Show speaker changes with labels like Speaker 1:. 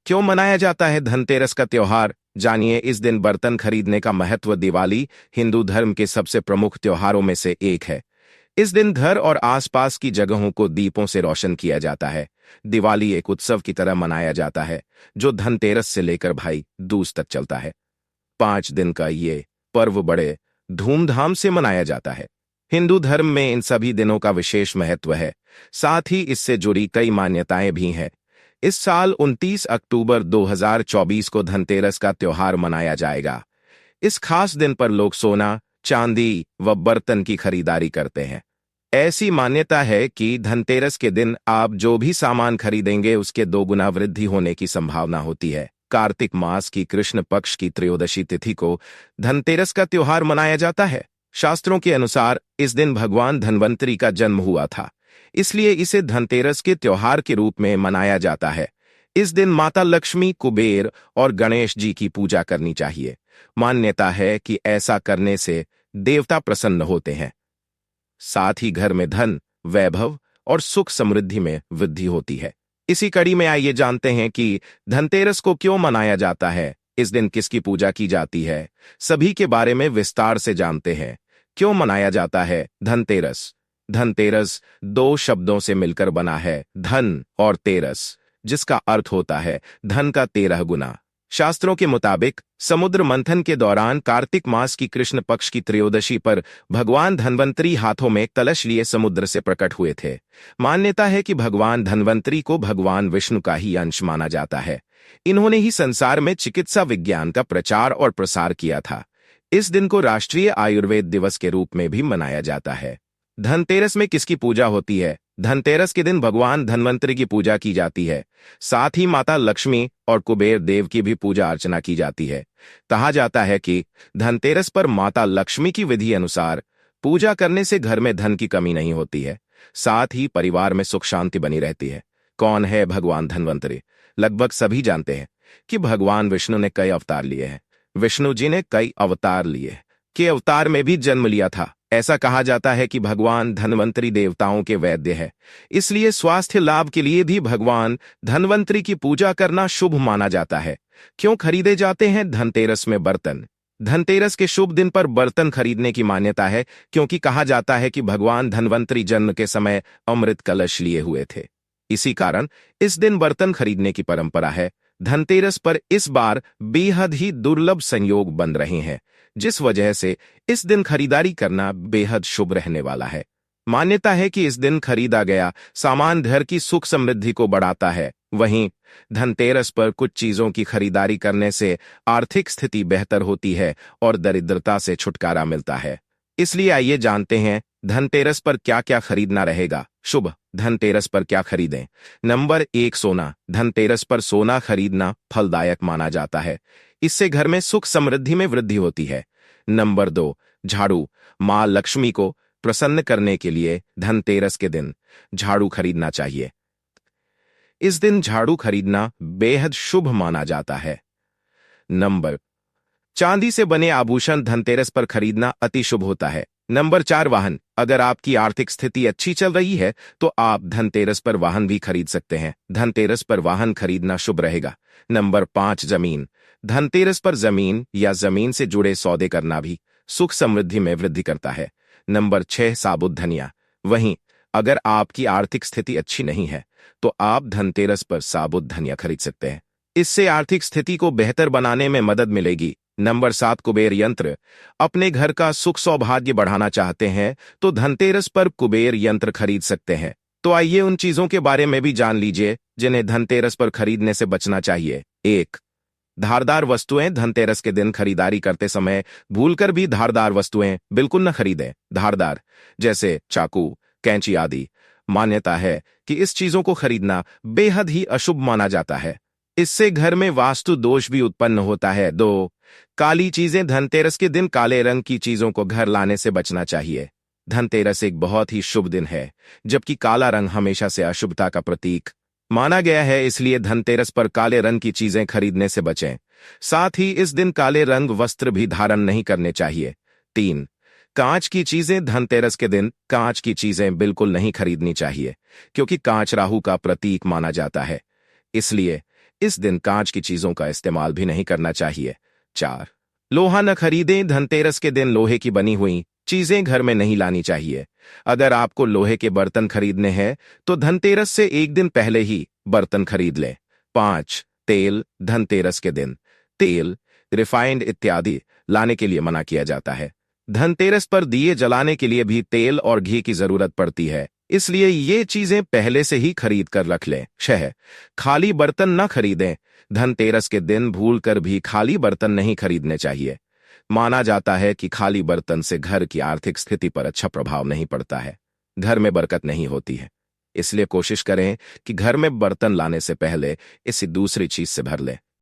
Speaker 1: क्यों मनाया जाता है धनतेरस का त्योहार? जानिए इस दिन बर्तन खरीदने का महत्व। दिवाली हिंदू धर्म के सबसे प्रमुख त्योहारों में से एक है। इस दिन घर और आसपास की जगहों को दीपों से रोशन किया जाता है। दिवाली एक उत्सव की तरह मनाया जाता है जो धनतेरस से लेकर भाई दूज तक चलता है। 5 दिन का ये पर्व बड़े धूमधाम से मनाया जाता है। हिंदू धर्म में इन सभी दिनों का विशेष महत्व है। साथ ही इससे जुड़ी कई मान्यताएं भी हैं। इस साल 29 अक्टूबर 2024 को धनतेरस का त्योहार मनाया जाएगा। इस खास दिन पर लोग सोना, चांदी व बर्तन की खरीदारी करते हैं। ऐसी मान्यता है कि धनतेरस के दिन आप जो भी सामान खरीदेंगे उसके 2 गुना वृद्धि होने की संभावना होती है। कार्तिक मास की कृष्ण पक्ष की त्रयोदशी तिथि को धनतेरस का त्योहार मनाया जाता है। शास्त्रों के अनुसार इस दिन भगवान धन्वंतरि का जन्म हुआ था, इसलिए इसे धनतेरस के त्योहार के रूप में मनाया जाता है। इस दिन माता लक्ष्मी, कुबेर और गणेश जी की पूजा करनी चाहिए। मान्यता है कि ऐसा करने से देवता प्रसन्न होते हैं। साथ ही घर में धन, वैभव और सुख समृद्धि में वृद्धि होती है। इसी कड़ी में आइए जानते हैं कि धनतेरस को क्यों मनाया जाता है, इस दिन किसकी पूजा की जाती है। सभी के बारे में विस्तार से जानते हैं। क्यों मनाया जाता है धनतेरस? धनतेरस 2 शब्दों से मिलकर बना है, धन और तेरस, जिसका अर्थ होता है धन का 13 गुना। शास्त्रों के मुताबिक समुद्र मंथन के दौरान कार्तिक मास की कृष्ण पक्ष की त्रयोदशी पर भगवान धन्वंतरि हाथों में कलश लिए समुद्र से प्रकट हुए थे। मान्यता है कि भगवान धन्वंतरि को भगवान विष्णु का ही अंश माना जाता है। इन्होंने ही संसार में चिकित्सा विज्ञान का प्रचार और प्रसार किया था। इस दिन को राष्ट्रीय आयुर्वेद दिवस के रूप में भी मनाया जाता है। धनतेरस में किसकी पूजा होती है? धनतेरस के दिन भगवान धन्वंतरि की पूजा की जाती है। साथ ही माता लक्ष्मी और कुबेर देव की भी पूजा अर्चना की जाती है। कहा जाता है कि धनतेरस पर माता लक्ष्मी की विधि अनुसार पूजा करने से घर में धन की कमी नहीं होती है। साथ ही परिवार में सुख शांति बनी रहती है। कौन है भगवान धन्वंतरि? लगभग सभी जानते हैं कि भगवान विष्णु ने कई अवतार लिए हैं। विष्णु जी ने कई अवतार लिए के अवतार में भी जन्म लिया था। ऐसा कहा जाता है कि भगवान धन्वंतरि देवताओं के वैद्य है, इसलिए स्वास्थ्य लाभ के लिए भी भगवान धन्वंतरि की पूजा करना शुभ माना जाता है। क्यों खरीदे जाते हैं धनतेरस में बर्तन? धनतेरस के शुभ दिन पर बर्तन खरीदने की मान्यता है, क्योंकि कहा जाता है कि भगवान धन्वंतरि जन्म के समय अमृत कलश लिए हुए थे। इसी कारण इस दिन बर्तन खरीदने की परंपरा है। धनतेरस पर इस बार बेहद ही दुर्लभ संयोग बन रहे हैं, जिस वजह से इस दिन खरीदारी करना बेहद शुभ रहने वाला है। मान्यता है कि इस दिन खरीदा गया सामान घर की सुख समृद्धि को बढ़ाता है। वहीं धनतेरस पर कुछ चीजों की खरीदारी करने से आर्थिक स्थिति बेहतर होती है और दरिद्रता से छुटकारा मिलता है। इसलिए आइए जानते हैं धनतेरस पर क्या क्या खरीदना रहेगा शुभ। धनतेरस पर क्या खरीदें? नंबर 1, सोना। धनतेरस पर सोना खरीदना फलदायक माना जाता है। इससे घर में सुख समृद्धि में वृद्धि होती है। नंबर 2, झाड़ू। मां लक्ष्मी को प्रसन्न करने के लिए धनतेरस के दिन झाड़ू खरीदना चाहिए। इस दिन झाड़ू खरीदना बेहद शुभ माना जाता है। नंबर, चांदी से बने आभूषण धनतेरस पर खरीदना अति शुभ होता है। नंबर 4, वाहन। अगर आपकी आर्थिक स्थिति अच्छी चल रही है तो आप धनतेरस पर वाहन भी खरीद सकते हैं। धनतेरस पर वाहन खरीदना शुभ रहेगा। नंबर 5, जमीन। धनतेरस पर जमीन या जमीन से जुड़े सौदे करना भी सुख समृद्धि में वृद्धि करता है। नंबर 6, साबुत धनिया। वहीं अगर आपकी आर्थिक स्थिति अच्छी नहीं है तो आप धनतेरस पर साबुत धनिया खरीद सकते हैं। इससे आर्थिक स्थिति को बेहतर बनाने में मदद मिलेगी। नंबर 7, कुबेर यंत्र। अपने घर का सुख सौभाग्य बढ़ाना चाहते हैं तो धनतेरस पर कुबेर यंत्र खरीद सकते हैं। तो आइए उन चीजों के बारे में भी जान लीजिए जिन्हें धनतेरस पर खरीदने से बचना चाहिए। 1, धारदार वस्तुएं। धनतेरस के दिन खरीदारी करते समय भूलकर भी धारदार वस्तुएं बिल्कुल न खरीदें। धारदार जैसे चाकू, कैंची आदि। मान्यता है कि इस चीजों को खरीदना बेहद ही अशुभ माना जाता है। इससे घर में वास्तु दोष भी उत्पन्न होता है। 2, काली चीजें। धनतेरस के दिन काले रंग की चीजों को घर लाने से बचना चाहिए। धनतेरस एक बहुत ही शुभ दिन है, जबकि काला रंग हमेशा से अशुभता का प्रतीक माना गया है, इसलिए धनतेरस पर काले रंग की चीजें खरीदने से बचें। साथ ही इस दिन काले रंग वस्त्र भी धारण नहीं करने चाहिए। 3, कांच की चीजें। धनतेरस के दिन कांच की चीजें बिल्कुल नहीं खरीदनी चाहिए, क्योंकि कांच राहु का प्रतीक माना जाता है। इसलिए इस दिन कांच की चीजों का इस्तेमाल भी नहीं करना चाहिए। 4. लोहा न खरीदें। धनतेरस के दिन लोहे की बनी हुई चीजें घर में नहीं लानी चाहिए। अगर आपको लोहे के बर्तन खरीदने हैं तो धनतेरस से एक दिन पहले ही बर्तन खरीद लें। 5. तेल। धनतेरस के दिन तेल, रिफाइंड इत्यादि लाने के लिए मना किया जाता है। धनतेरस पर दिए जलाने के लिए भी तेल और घी की जरूरत पड़ती है, इसलिए ये चीजें पहले से ही खरीद कर रख लें। 6. खाली बर्तन न खरीदें। धनतेरस के दिन भूलकर भी खाली बर्तन नहीं खरीदने चाहिए। माना जाता है कि खाली बर्तन से घर की आर्थिक स्थिति पर अच्छा प्रभाव नहीं पड़ता है, घर में बरकत नहीं होती है। इसलिए कोशिश करें कि घर में बर्तन लाने से पहले इसे दूसरी चीज से भर लें।